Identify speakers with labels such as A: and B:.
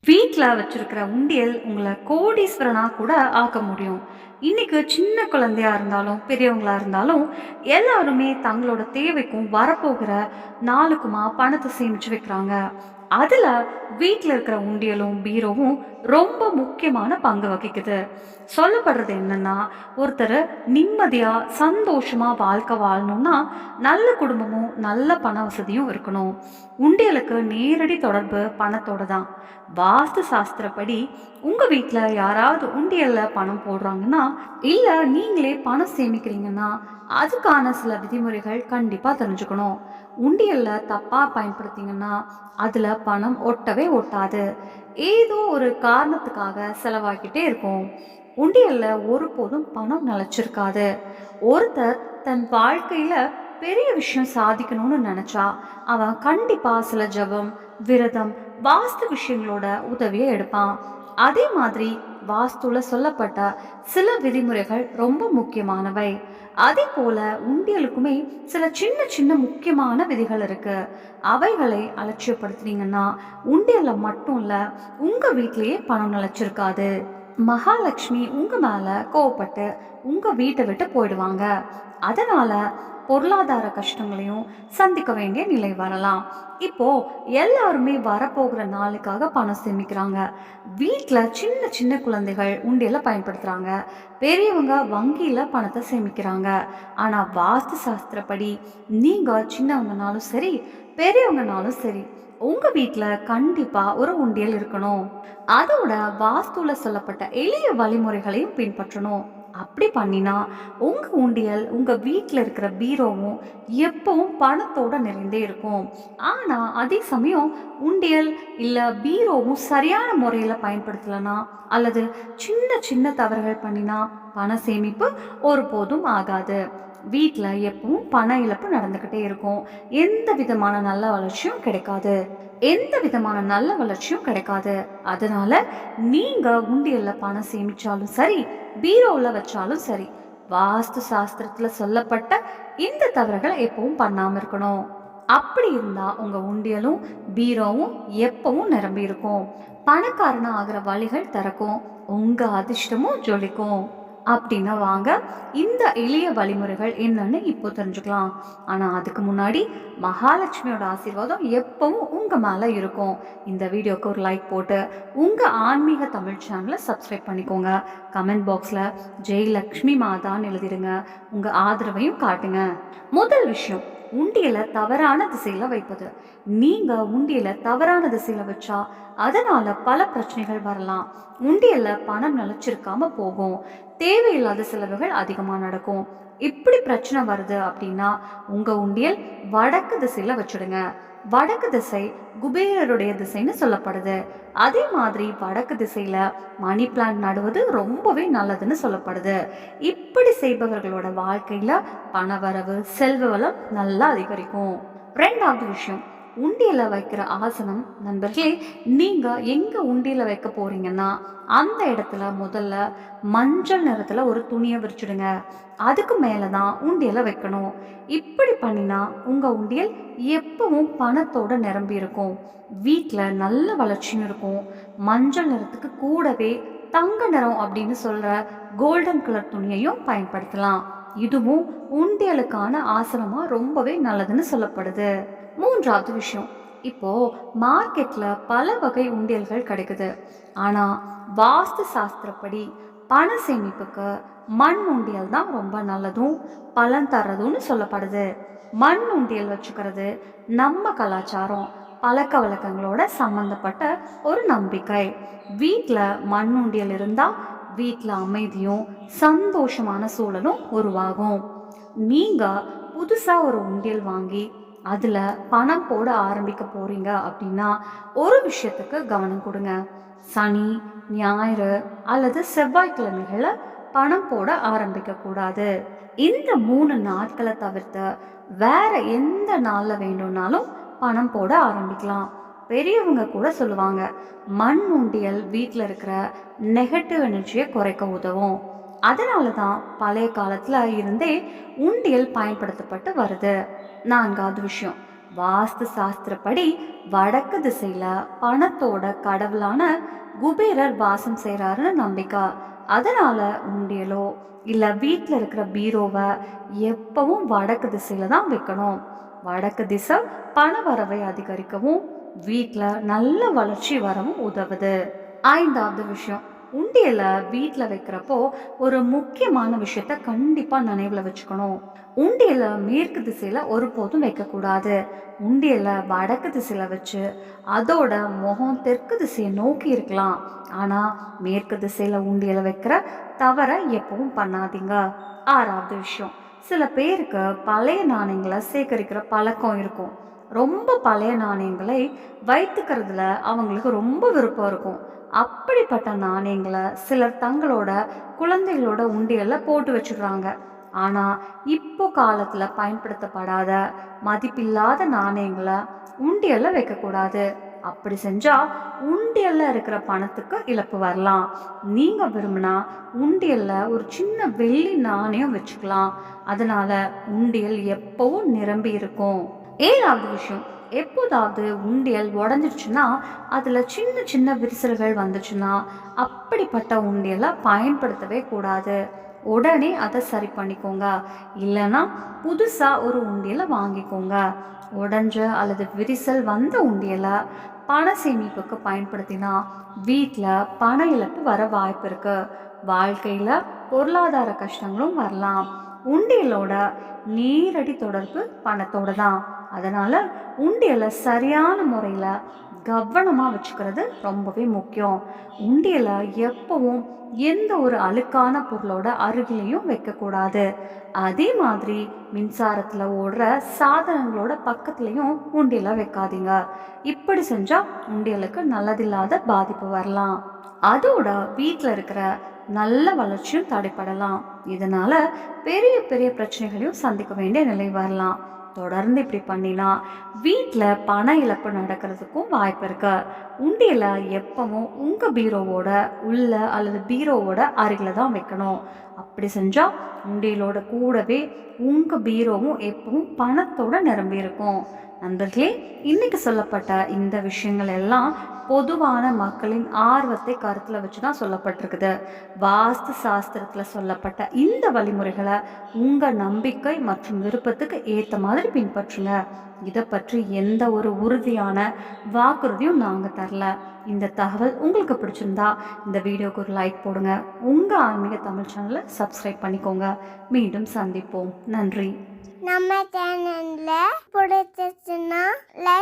A: வீட்டில் வச்சிருக்கிற உண்டியல் உங்களை கோடீஸ்வரனா கூட ஆக்க முடியும். இன்னைக்கு சின்ன குழந்தையா இருந்தாலும் பெரியவங்களா இருந்தாலும் எல்லாருமே தங்களோட தேவைக்கும் வரப்போகிற நாளுக்குமா பணத்தை சேமிச்சு வைக்கிறாங்க. அதுல வீட்டில் இருக்கிற உண்டியலும் பீரோவும் ரொம்ப முக்கியமான பங்கு வகிக்குது. சொல்லப்படுறது என்னன்னா, ஒருத்தர் நிம்மதியா சந்தோஷமா வாழ்க்கை வாழணும்னா நல்ல குடும்பமும் நல்ல பண வசதியும் இருக்கணும். உண்டியலுக்கு நேரடி தொடர்பு பணத்தோட தான். வாஸ்து சாஸ்திரப்படி உங்க வீட்டில் யாராவது உண்டியல்ல பணம் போடுறாங்கன்னா, இல்ல நீங்களே பணம் சேமிக்கிறீங்கன்னா அதுக்கான சில விதிமுறைகள் கண்டிப்பா தெரிஞ்சுக்கணும். உண்டியல்ல தப்பா பயன்படுத்திங்கன்னா அதுல பணம் ஒட்டவே ஒட்டாது. ஏதோ ஒரு காரணத்துக்காக செலவாக்கிட்டே இருக்கும். உண்டியல்ல ஒருபோதும் பணம் நிலைச்சிருக்காது. ஒருத்தர் தன் வாழ்க்கையில பெரிய விஷயம் சாதிக்கணும்னு நினைச்சா அவன் கண்டிப்பா சில ஜபம், விரதம், வாஸ்து விஷயங்களோட உதவியை எடுப்பான். அதே மாதிரி வாஸ்துல சொல்லப்பட்ட சில விதிமுறைகள் ரொம்ப முக்கியமானவை. அதே போல உண்டியலுக்குமே சில சின்ன சின்ன முக்கியமான விதிகள் இருக்கு. அவைகளை அலட்சியப்படுத்துனீங்கன்னா உண்டியல்ல மட்டும் இல்ல, உங்க வீட்லயே பணம் நிலைச்சிருக்காது. மகாலட்சுமி உங்க மேல கோவப்பட்டு உங்க வீட்டை விட்டு போயிடுவாங்க. அதனால பொருளாதார கஷ்டங்களையும் சந்திக்க வேண்டிய நிலை வரலாம். இப்போ எல்லாருமே வரப்போகிற நாளுக்காக பணம் சேமிக்கிறாங்க. வீட்டில் சின்ன சின்ன குழந்தைகள் உண்டியல பயன்படுத்துறாங்க. பெரியவங்க வங்கியில பணத்தை சேமிக்கிறாங்க. ஆனா வாஸ்து சாஸ்திரப்படி நீங்க சின்னவங்கனாலும் சரி பெரியவங்கனாலும் சரி உங்க வீட்ல கண்டிப்பா ஒரு உண்டியல் இருக்கணும். அதோட வாஸ்துல சொல்லப்பட்ட எளிய வழிமுறைகளையும் பின்பற்றணும். அப்படி பண்ணினா உங்க உண்டியல் உங்க வீட்டில் இருக்கிற பீரோவும் எப்பவும் பணத்தோட நிறைந்தே இருக்கும். ஆனா அதே சமயம் உண்டியல் இல்ல பீரோவும் சரியான முறையில பயன்படுத்தலனா அல்லது சின்ன சின்ன தவறுகள் பண்ணினா பண சேமிப்பு ஒருபோதும் ஆகாது. வீட்டில் எப்பவும் பண இழப்பு நடந்துக்கிட்டே இருக்கும். எந்த விதமான நல்ல வளர்ச்சியும் கிடைக்காது. அதனால நீங்க உண்டியல்ல பணம் சேமிச்சாலும் சரி பீரோல வச்சாலும் சரி வாஸ்து சாஸ்திரத்துல சொல்லப்பட்ட இந்த தவறுகளை எப்பவும் பண்ணாம இருக்கணும். அப்படி இருந்தா உங்க உண்டியலும் பீரோவும் எப்பவும் நிரம்பி இருக்கும். பணக்காரனா ஆகிற வழிகள் திறக்கும். உங்க அதிர்ஷ்டமும் ஜொலிக்கும். அப்படின்னா வாங்க இந்த எளிய வழிமுறைகள் என்னன்னு இப்போ தெரிஞ்சுக்கலாம். ஆனா அதுக்கு முன்னாடி மகாலட்சுமியோட ஆசீர்வாதம் எப்பவும் உங்க மேல இருக்கும். இந்த வீடியோக்கு ஒரு லைக் போட்டு உங்க ஆன்மீக தமிழ் சேனலை சப்ஸ்கிரைப் பண்ணிக்கோங்க. கமெண்ட் பாக்ஸ்ல ஜெயலக்ஷ்மி மாதான்னு எழுதிடுங்க. உங்க ஆதரவையும் காட்டுங்க. முதல் விஷயம், உண்டியல தவறான திசையில வைப்பது. நீங்க உண்டியல தவறான திசையில வச்சா அதனால பல பிரச்சனைகள் வரலாம். உண்டியல்ல பணம் நிலைச்சிருக்காம போகும். தேவையில்லாத செலவுகள் அதிகமா நடக்கும். இப்படி பிரச்சனை வருது அப்படின்னா உங்க உண்டியல் வடக்கு திசையில வச்சுடுங்க. வடக்கு திசை குபேரருடைய திசைன்னு சொல்லப்படுது. அதே மாதிரி வடக்கு திசையில மணி பிளான்ட் நடுவது ரொம்பவே நல்லதுன்னு சொல்லப்படுது. இப்படி செய்பவர்களோட வாழ்க்கையில பணவரவு, செல்வ வளம் நல்லா அதிகரிக்கும். ரெண்டாவது விஷயம், உண்டியல வைக்கிற ஆசனம். நண்பர்களே, நீங்க எங்க உண்டியல வைக்க போறீங்கன்னா அந்த இடத்துல முதல்ல மஞ்சள் நிறத்துல ஒரு துணியை விரிச்சிடுங்க. அதுக்கு மேலதான் உண்டியல வைக்கணும். இப்படி பண்ணினா உங்க உண்டியல் எப்பவும் பணத்தோட நிரம்பி இருக்கும். வீட்டுல நல்ல வளர்ச்சியும் இருக்கும். மஞ்சள் நிறத்துக்கு கூடவே தங்க நிறம் அப்படின்னு சொல்ற கோல்டன் கலர் துணியையும் பயன்படுத்தலாம். இதுவும் உண்டியலுக்கான ஆசனமா ரொம்பவே நல்லதுன்னு சொல்லப்படுது. மூன்றாவது விஷயம், இப்போ மார்க்கெட்ல பல வகை உண்டியல்கள் கிடைக்குது. ஆனா வாஸ்து சாஸ்திரப்படி பண சேமிப்புக்கு மண் உண்டியல் தான் ரொம்ப நல்லதும் பலன் தர்றதுன்னு சொல்லப்படுது. மண் உண்டியல் வச்சுக்கிறது நம்ம கலாச்சாரம், பழக்க வழக்கங்களோட சம்பந்தப்பட்ட ஒரு நம்பிக்கை. வீட்டில் மண் உண்டியல் இருந்தா வீட்டில் அமைதியும் சந்தோஷமான சூழலும் உருவாகும். நீங்க புதுசா ஒரு உண்டியல் வாங்கி அதுல பணம் போட ஆரம்பிக்க போறீங்க அப்படின்னா ஒரு விஷயத்துக்கு கவனம் கொடுங்க. சனி, ஞாயிறு அல்லது செவ்வாய்க்கிழமைகள்ல பணம் போட ஆரம்பிக்க கூடாது. இந்த 3 நாட்களை தவிர்த்து வேற எந்த நாள்ல வேண்டும்னாலும் பணம் போட ஆரம்பிக்கலாம். பெரியவங்க கூட சொல்லுவாங்க, மண் உண்டியல் வீட்டில் இருக்கிற நெகட்டிவ் எனர்ஜியை குறைக்க உதவும். அதனால தான் பழைய காலத்துல இருந்தே உண்டியல் பயன்படுத்தப்பட்டு வருது. நான்காவது விஷயம், வாஸ்து சாஸ்திரப்படி வடக்கு திசையில பணத்தோட கடவுளான குபேரர் வாசம் செய்கிறாருன்னு நம்பிக்கை. அதனால உண்டியலோ இல்லை வீட்டில் இருக்கிற பீரோவை எப்பவும் வடக்கு திசையில தான் வைக்கணும். வடக்கு திசை பண வரவை அதிகரிக்கவும் வீட்டில் நல்ல வளர்ச்சி வரவும் உதவுது. ஐந்தாவது விஷயம், உண்டியலை வீட்டில் வைக்கிறப்போ ஒரு முக்கியமான விஷயத்த கண்டிப்பாக நினைவில் வச்சுக்கணும். உண்டியலை மேற்கு திசையில் ஒருபோதும் வைக்கக்கூடாது. உண்டியலை வடக்கு திசையில் வச்சு அதோட முகம் தெற்கு திசையை நோக்கி இருக்கலாம். ஆனால் மேற்கு திசையில் உண்டியலை வைக்கிற தவறை எப்பவும் பண்ணாதீங்க. ஆறாவது விஷயம், சில பேருக்கு பழைய நாணயங்களை சேகரிக்கிற பழக்கம் இருக்கும். ரொம்ப பழைய நாணயங்களை வைத்துக்கிறதுல அவங்களுக்கு ரொம்ப விருப்பம் இருக்கும். அப்படிப்பட்ட நாணயங்களை சிலர் தங்களோட குழந்தைகளோட உண்டியல்ல போட்டு வச்சுடுறாங்க. ஆனா இப்போ காலத்துல பயன்படுத்தப்படாத மதிப்பில்லாத நாணயங்களை உண்டியல்ல வைக்கக்கூடாது. அப்படி செஞ்சா உண்டியல்ல இருக்கிற பணத்துக்கு இழப்பு வரலாம். நீங்க விரும்பினா உண்டியல்ல ஒரு சின்ன வெள்ளி நாணயம் வச்சுக்கலாம். அதனால உண்டியல் எப்பவும் நிரம்பி இருக்கும். ஏழாவது விஷயம், எப்போதாவது உண்டியல் உடஞ்சிருச்சுன்னா அதில் சின்ன சின்ன விரிசல்கள் வந்துச்சுன்னா அப்படிப்பட்ட உண்டியலை பயன்படுத்தவே கூடாது. உடனே அதை சரி பண்ணிக்கோங்க. இல்லைன்னா புதுசாக ஒரு உண்டியலை வாங்கிக்கோங்க. உடஞ்ச அல்லது விரிசல் வந்த உண்டியலை பண சேமிப்புக்கு பயன்படுத்தினா வீட்டில் பண இழப்பு வர வாய்ப்பு இருக்கு. வாழ்க்கையில் பொருளாதார கஷ்டங்களும் வரலாம். உண்டியலோட நேரடி தொடர்பு பணத்தோட தான். அதனால உண்டியலை சரியான முறையில் கவனமாக வச்சுக்கிறது ரொம்பவே முக்கியம். உண்டியலை எப்பவும் எந்த ஒரு அழுக்கான பொருளோட அருகிலையும் வைக்கக்கூடாது. அதே மாதிரி மின்சாரத்தில் ஓடுற சாதனங்களோட பக்கத்துலையும் உண்டியலை வைக்காதீங்க. இப்படி செஞ்சால் உண்டியலுக்கு நல்லதில்லாத பாதிப்பு வரலாம். அதோட வீட்டில் இருக்கிற நல்ல வளர்ச்சியும் தடைப்படலாம். இதனால பெரிய பெரிய பிரச்சனைகளையும் சந்திக்க வேண்டிய நிலை வரலாம். தொடர்ந்து இப்படி பண்ணினா வீட்டில் பண இழப்பு நடக்கிறதுக்கும் வாய்ப்பு இருக்கு. உண்டியல எப்பவும் உங்க பீரோவோட உள்ள அல்லது பீரோவோட அருகில தான் வைக்கணும். அப்படி செஞ்சா உண்டியலோட கூடவே உங்க பீரோவும் எப்பவும் பணத்தோட நிரம்பி இருக்கும். நண்பர்களே, இன்னைக்கு சொல்லப்பட்ட இந்த விஷயங்கள் எல்லாம் பொதுவான மக்களின் ஆர்வத்தை கருத்தில் வச்சு தான் சொல்லப்பட்டிருக்குது. வாஸ்து சாஸ்திரத்தில் சொல்லப்பட்ட இந்த வழிமுறைகளை உங்கள் நம்பிக்கை மற்றும் விருப்பத்துக்கு ஏற்ற மாதிரி பின்பற்றுங்க. இதை பற்றி எந்த ஒரு உறுதியான வாக்குறுதியும் நாங்கள் தரல. இந்த தகவல் உங்களுக்கு பிடிச்சிருந்தா இந்த வீடியோக்கு ஒரு லைக் போடுங்க. உங்கள் ஆன்மீக தமிழ் சேனலை சப்ஸ்கிரைப் பண்ணிக்கோங்க. மீண்டும் சந்திப்போம். நன்றி.
B: நம்ம சேனல்ல பிடிச்சிச்சுன்னா லைக்